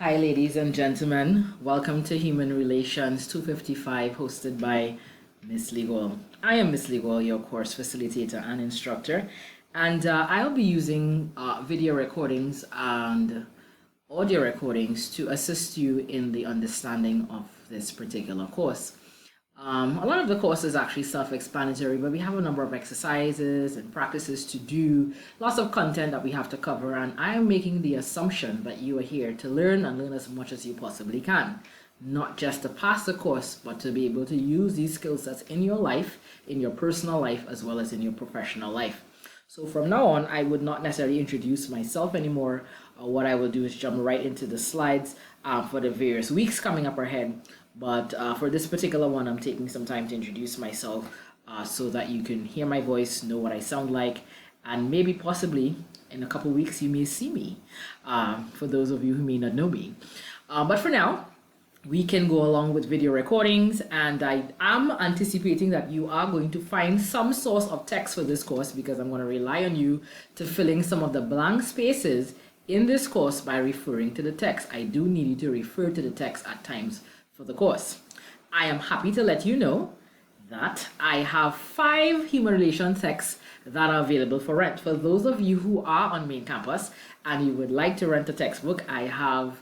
Hi, ladies and gentlemen. Welcome to Human Relations 255, hosted by Miss Legal. I am Miss Legal, your course facilitator and instructor, and I'll be using video recordings and audio recordings to assist you in the understanding of this particular course. A lot of the course is actually self-explanatory, but we have a number of exercises and practices to do, lots of content that we have to cover, and I am making the assumption that you are here to learn and learn as much as you possibly can. Not just to pass the course, but to be able to use these skill sets in your life, in your personal life, as well as in your professional life. So from now on, I would not necessarily introduce myself anymore. What I will do is jump right into the slides for the various weeks coming up ahead. But for this particular one, I'm taking some time to introduce myself so that you can hear my voice, know what I sound like, and maybe possibly in a couple weeks you may see me, for those of you who may not know me. But for now, we can go along with video recordings, and I am anticipating that you are going to find some source of text for this course, because I'm going to rely on you to fill in some of the blank spaces in this course by referring to the text. I do need you to refer to the text at times for the course. I am happy to let you know that I have 5 human relations texts that are available for rent. For those of you who are on main campus and you would like to rent a textbook, I have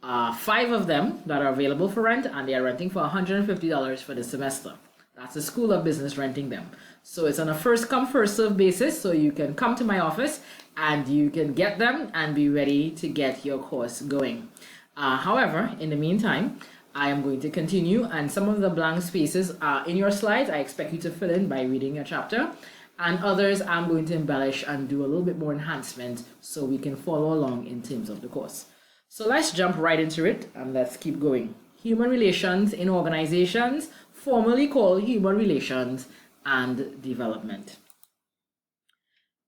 5 of them that are available for rent, and they are renting for $150 for the semester. That's the School of Business renting them. So it's on a first come, first serve basis, so you can come to my office and you can get them and be ready to get your course going. However, in the meantime, I am going to continue, and some of the blank spaces are in your slides. I expect you to fill in by reading your chapter, and others I'm going to embellish and do a little bit more enhancement so we can follow along in terms of the course. So let's jump right into it and let's keep going. Human relations in organizations, formerly called human relations and development.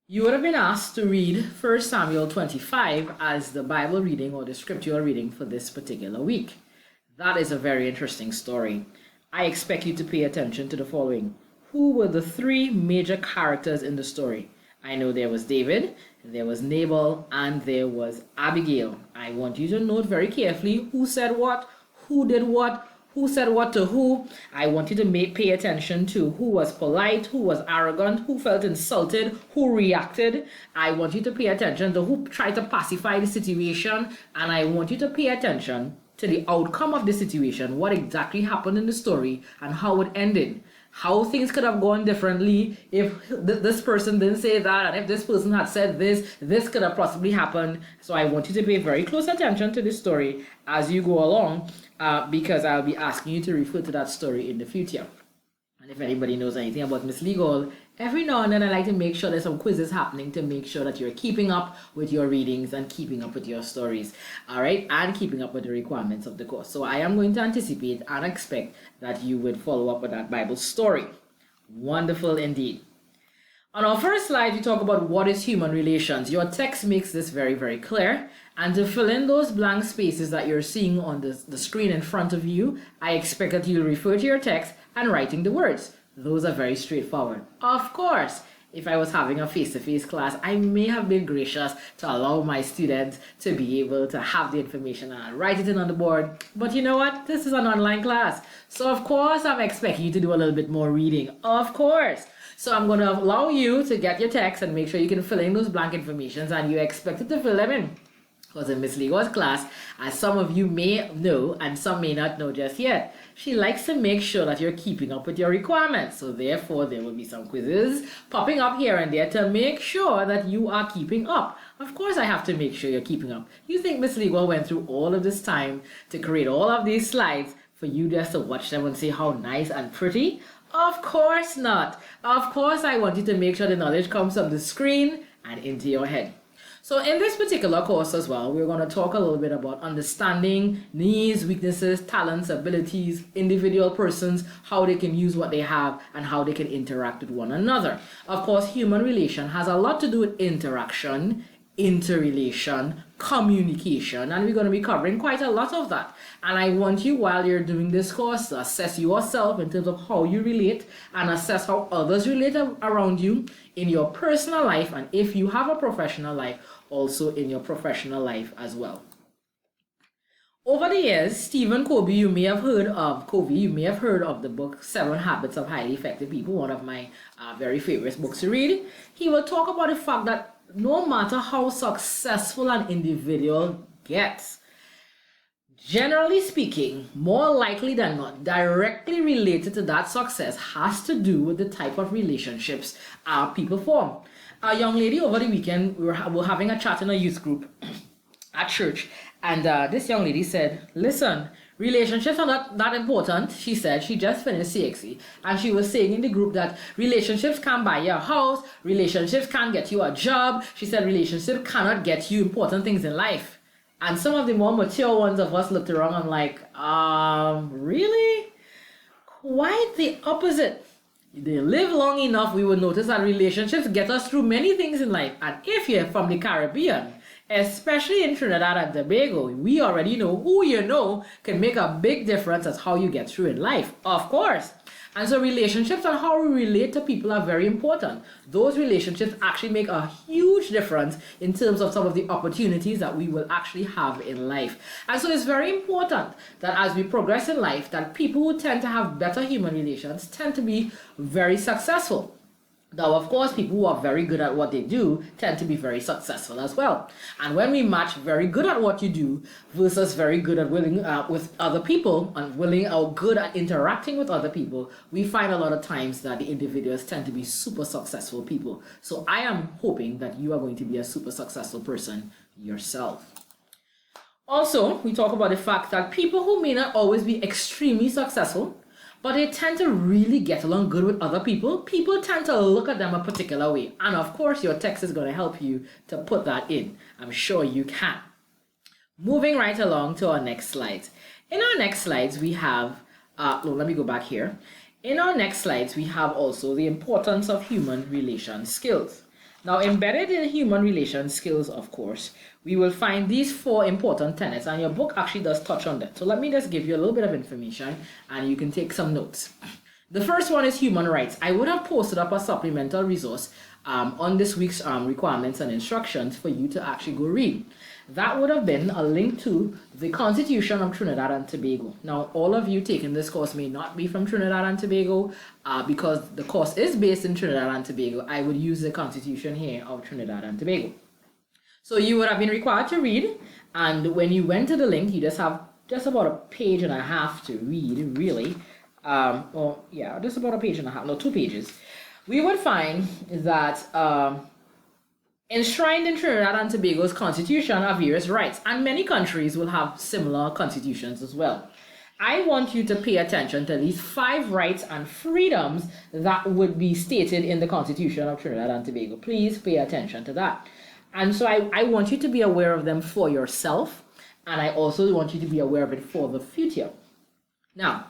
You would have been asked to read 1 Samuel 25 as the Bible reading or the scriptural reading for this particular week. That is a very interesting story. I expect you to pay attention to the following. Who were the 3 major characters in the story? I know there was David, there was Nabal, and there was Abigail. I want you to note very carefully who said what, who did what, who said what to who. I want you to pay attention to who was polite, who was arrogant, who felt insulted, who reacted. I want you to pay attention to who tried to pacify the situation, and I want you to pay attention to the outcome of the situation, what exactly happened in the story and how it ended. How things could have gone differently if this person didn't say that, and if this person had said this could have possibly happened. So I want you to pay very close attention to this story as you go along, because I'll be asking you to refer to that story in the future. And if anybody knows anything about Miss Legal, every now and then I like to make sure there's some quizzes happening to make sure that you're keeping up with your readings and keeping up with your stories, all right, and keeping up with the requirements of the course. So I am going to anticipate and expect that you would follow up with that Bible story. Wonderful indeed. On our first slide, we talk about what is human relations. Your text makes this very, very clear. And to fill in those blank spaces that you're seeing on the screen in front of you, I expect that you'll refer to your text and writing the words. Those are very straightforward. Of course, if I was having a face-to-face class, I may have been gracious to allow my students to be able to have the information and write it in on the board. But you know what? This is an online class. So of course, I'm expecting you to do a little bit more reading. Of course. So I'm going to allow you to get your text and make sure you can fill in those blank informations, and you're expected to fill them in. Because in Miss Lego's class, as some of you may know and some may not know just yet, she likes to make sure that you're keeping up with your requirements. So therefore, there will be some quizzes popping up here and there to make sure that you are keeping up. Of course, I have to make sure you're keeping up. You think Miss Lego went through all of this time to create all of these slides for you just to watch them and say how nice and pretty? Of course not. Of course, I want you to make sure the knowledge comes from the screen and into your head. So in this particular course as well, we're going to talk a little bit about understanding needs, weaknesses, talents, abilities, individual persons, how they can use what they have and how they can interact with one another. Of course, human relation has a lot to do with interaction, interrelation, communication, and we're going to be covering quite a lot of that. And I want you, while you're doing this course, to assess yourself in terms of how you relate and assess how others relate around you in your personal life, and if you have a professional life, also in your professional life as well. Over the years, Stephen Covey, you may have heard of the book 7 Habits of Highly Effective People, one of my very favorite books to read. He will talk about the fact that no matter how successful an individual gets, generally speaking, more likely than not, directly related to that success has to do with the type of relationships people form. A young lady over the weekend, we were having a chat in a youth group at church, and this young lady said, listen, relationships are not that important. She said she just finished CXC, and she was saying in the group that relationships can't buy you a house, relationships can't get you a job. She said relationships cannot get you important things in life. And some of the more mature ones of us looked around and like, really? Quite the opposite. They live long enough, we will notice that relationships get us through many things in life. And if you're from the Caribbean, especially in Trinidad and Tobago, we already know who you know can make a big difference as how you get through in life, of course. And so relationships and how we relate to people are very important. Those relationships actually make a huge difference in terms of some of the opportunities that we will actually have in life. And so it's very important that as we progress in life, that people who tend to have better human relations tend to be very successful. Now, of course, people who are very good at what they do tend to be very successful as well. And when we match very good at what you do versus very good at willing with other people and willing or good at interacting with other people, we find a lot of times that the individuals tend to be super successful people. So I am hoping that you are going to be a super successful person yourself. Also, we talk about the fact that people who may not always be extremely successful, but they tend to really get along good with other people. People tend to look at them a particular way. And of course, your text is going to help you to put that in. I'm sure you can. Moving right along to our next slides. In our next slides, we have, let me go back here. In our next slides, we have also the importance of human relation skills. Now, embedded in human relation skills, of course, we will find these 4 important tenets, and your book actually does touch on that. So let me just give you a little bit of information, and you can take some notes. The first one is human rights. I would have posted up a supplemental resource on this week's requirements and instructions for you to actually go read. That would have been a link to the Constitution of Trinidad and Tobago. Now, all of you taking this course may not be from Trinidad and Tobago because the course is based in Trinidad and Tobago. I would use the Constitution here of Trinidad and Tobago. So you would have been required to read, and when you went to the link, you just have just about a page and a half to read, really. Just about a page and a half, no, 2 pages. We would find that enshrined in Trinidad and Tobago's constitution are various rights, and many countries will have similar constitutions as well. I want you to pay attention to these 5 rights and freedoms that would be stated in the Constitution of Trinidad and Tobago. Please pay attention to that. And so I want you to be aware of them for yourself, and I also want you to be aware of it for the future. Now,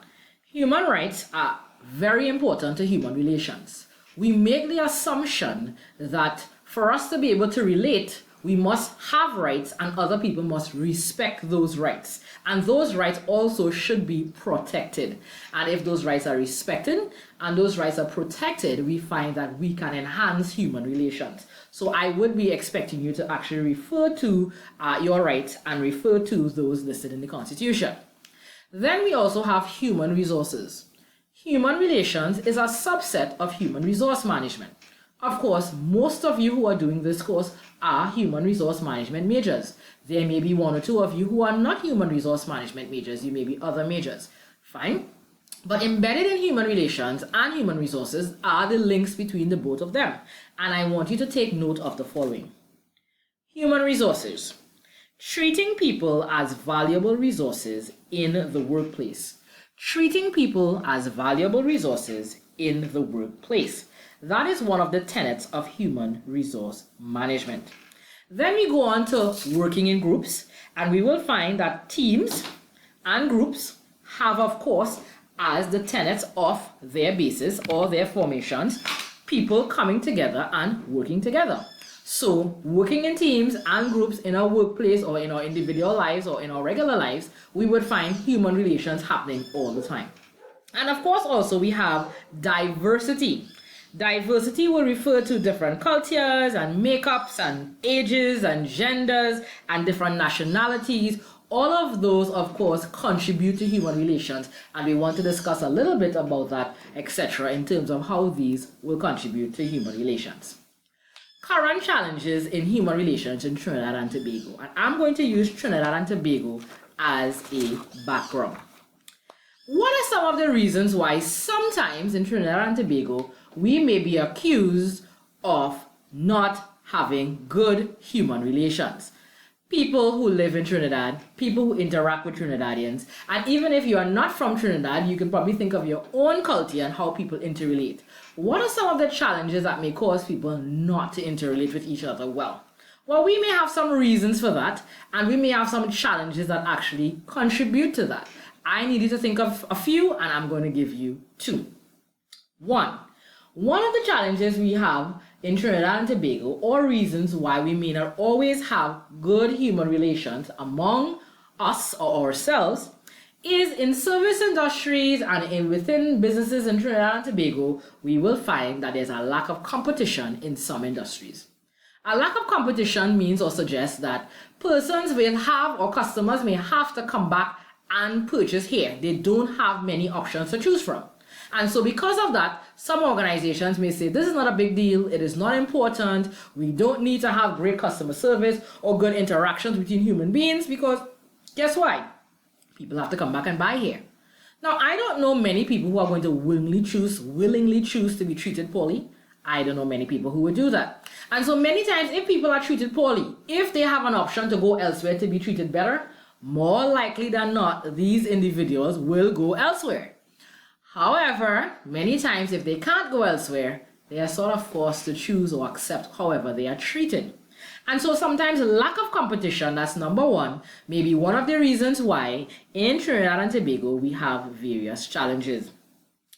human rights are very important to human relations. We make the assumption that for us to be able to relate, we must have rights and other people must respect those rights. And those rights also should be protected. And if those rights are respected and those rights are protected, we find that we can enhance human relations. So I would be expecting you to actually refer to your rights and refer to those listed in the Constitution. Then we also have human resources. Human relations is a subset of human resource management. Of course, most of you who are doing this course are human resource management majors. There may be 1 or 2 of you who are not human resource management majors. You may be other majors. Fine. But embedded in human relations and human resources are the links between the both of them. And I want you to take note of the following. Human resources. Treating people as valuable resources in the workplace. Treating people as valuable resources in the workplace. That is one of the tenets of human resource management. Then we go on to working in groups, and we will find that teams and groups have, of course, as the tenets of their basis or their formations, people coming together and working together. So working in teams and groups in our workplace or in our individual lives or in our regular lives, we would find human relations happening all the time. And of course, also we have diversity. Diversity will refer to different cultures and makeups and ages and genders and different nationalities. All of those, of course, contribute to human relations, and we want to discuss a little bit about that, etc., in terms of how these will contribute to human relations. Current challenges in human relations in Trinidad and Tobago, and I'm going to use Trinidad and Tobago as a background. What are some of the reasons why sometimes in Trinidad and Tobago we may be accused of not having good human relations? People who live in Trinidad, people who interact with Trinidadians, and even if you are not from Trinidad, you can probably think of your own culture and how people interrelate. What are some of the challenges that may cause people not to interrelate with each other well? Well, we may have some reasons for that, and we may have some challenges that actually contribute to that. I need you to think of a few, and I'm going to give you two. One of the challenges we have in Trinidad and Tobago, or reasons why we may not always have good human relations among us or ourselves, is in service industries and within businesses in Trinidad and Tobago, we will find that there's a lack of competition in some industries. A lack of competition means or suggests that persons will have, or customers may have to come back and purchase here. They don't have many options to choose from. And so because of that, some organizations may say, this is not a big deal, it is not important, we don't need to have great customer service or good interactions between human beings, because guess what? People have to come back and buy here. Now, I don't know many people who are going to willingly choose to be treated poorly. I don't know many people who would do that. And so many times, if people are treated poorly, if they have an option to go elsewhere to be treated better, more likely than not, these individuals will go elsewhere. However, many times if they can't go elsewhere, they are sort of forced to choose or accept however they are treated. And so sometimes lack of competition, that's number one, may be one of the reasons why in Trinidad and Tobago we have various challenges.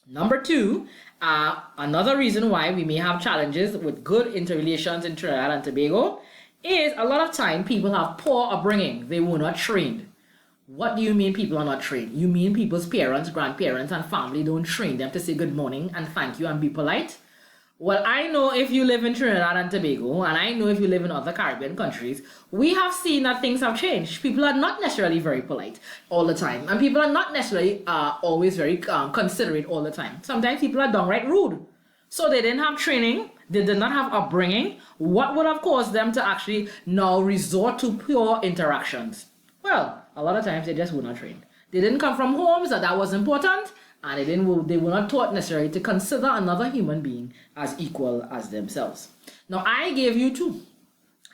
Number two, another reason why we may have challenges with good interrelations in Trinidad and Tobago is a lot of time people have poor upbringing. They were not trained. What do you mean people are not trained? You mean people's parents, grandparents, and family don't train them to say good morning and thank you and be polite? Well, I know if you live in Trinidad and Tobago, and I know if you live in other Caribbean countries, we have seen that things have changed. People are not necessarily very polite all the time, and people are not necessarily always very considerate all the time. Sometimes people are downright rude. So they didn't have training, they did not have upbringing. What would have caused them to actually now resort to pure interactions? Well, a lot of times they just were not trained. They didn't come from homes that was important, and they were not taught necessarily to consider another human being as equal as themselves. Now, I gave you two.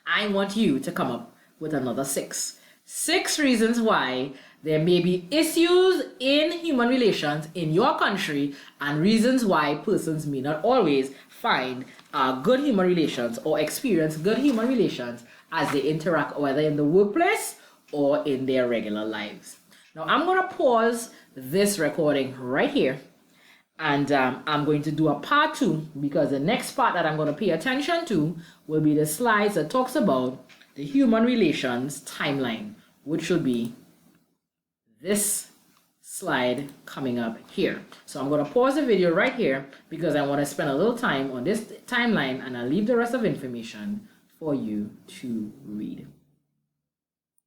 I want you to come up with another six. 6 reasons why there may be issues in human relations in your country, and reasons why persons may not always find good human relations or experience good human relations as they interact, whether in the workplace or in their regular lives. Now, I'm going to pause this recording right here, and I'm going to do a part 2, because the next part that I'm going to pay attention to will be the slides that talks about the human relations timeline, which should be this slide coming up here. So I'm going to pause the video right here because I want to spend a little time on this timeline, and I'll leave the rest of information for you to read.